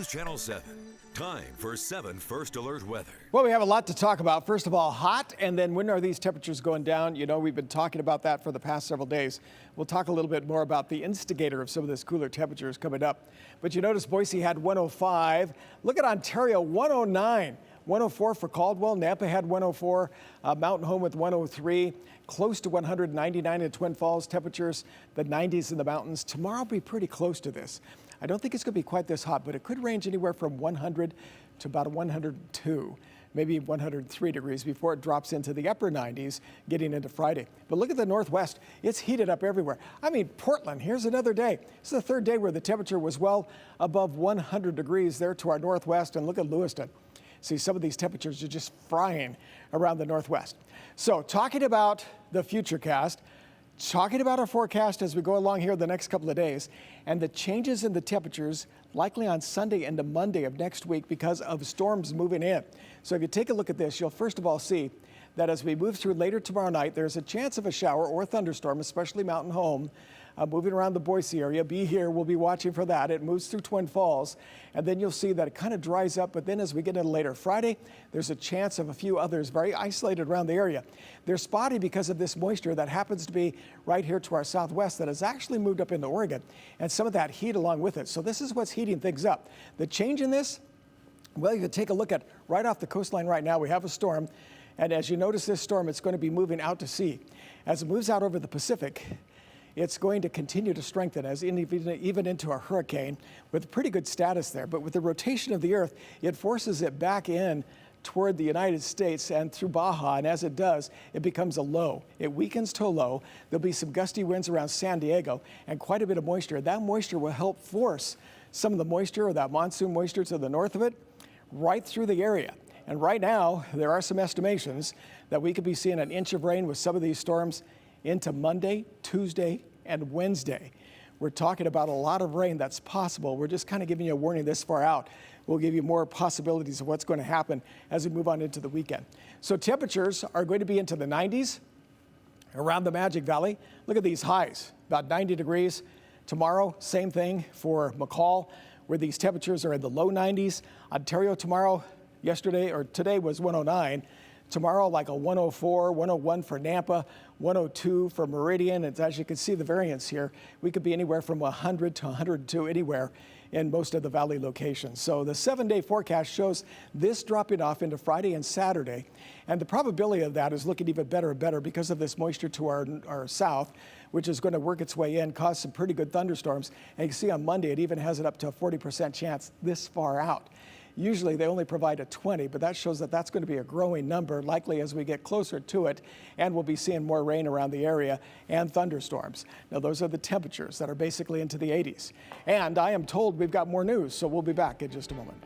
News Channel 7. Time for 7 First Alert weather. Well, we have a lot to talk about. First of all, hot, and then when are these temperatures going down? You know, we've been talking about that for the past several days. We'll talk a little bit more about the instigator of some of this cooler temperatures coming up. But you notice Boise had 105. Look at Ontario, 109. 104 for Caldwell. Nampa had 104. Mountain Home with 103. Close to 199 in Twin Falls. Temperatures, the 90s in the mountains. Tomorrow will be pretty close to this. I don't think it's going to be quite this hot, but it could range anywhere from 100 to about 102, maybe 103 degrees before it drops into the upper 90s getting into Friday. But look at the Northwest. It's heated up everywhere. I mean, Portland, here's another day. It's the third day where the temperature was well above 100 degrees there to our northwest. And look at Lewiston. See, some of these temperatures are just frying around the Northwest. So talking about the futurecast, talking about our forecast as we go along here the next couple of days, and the changes in the temperatures likely on Sunday into Monday of next week because of storms moving in. So if you take a look at this, you'll first of all see that as we move through later tomorrow night, there's a chance of a shower or thunderstorm, especially Mountain Home, moving around the Boise area. Be here, we'll be watching for that. It moves through Twin Falls, and then you'll see that it kind of dries up. But then as we get into later Friday, there's a chance of a few others very isolated around the area. They're spotty because of this moisture that happens to be right here to our southwest that has actually moved up into Oregon, and some of that heat along with it. So this is what's heating things up. The change in this, well, you can take a look at right off the coastline right now. We have a storm, and as you notice this storm, it's going to be moving out to sea. As it moves out over the Pacific, it's going to continue to strengthen as even into a hurricane with pretty good status there. But with the rotation of the earth, it forces it back in toward the United States and through Baja. And as it does, it becomes a low. It weakens to a low. There'll be some gusty winds around San Diego and quite a bit of moisture. That moisture will help force some of the moisture or that monsoon moisture to the north of it right through the area. And right now, there are some estimations that we could be seeing an inch of rain with some of these storms into Monday, Tuesday, and Wednesday. We're talking about a lot of rain that's possible. We're just kind of giving you a warning this far out. We'll give you more possibilities of what's going to happen as we move on into the weekend. So temperatures are going to be into the 90s around the Magic Valley. Look at these highs, about 90 degrees. Tomorrow, same thing for McCall, where these temperatures are in the low 90s. Ontario tomorrow, yesterday or today was 109. Tomorrow, like a 104, 101 for Nampa, 102 for Meridian. And as you can see the variance here, we could be anywhere from 100 to 102 anywhere in most of the valley locations. So the 7-day forecast shows this dropping off into Friday and Saturday. And the probability of that is looking even better and better because of this moisture to our south, which is going to work its way in, cause some pretty good thunderstorms. And you can see on Monday, it even has it up to a 40% chance this far out. Usually they only provide a 20, but that shows that that's going to be a growing number, likely as we get closer to it, and we'll be seeing more rain around the area and thunderstorms. Now, those are the temperatures that are basically into the 80s. And I am told we've got more news, so we'll be back in just a moment.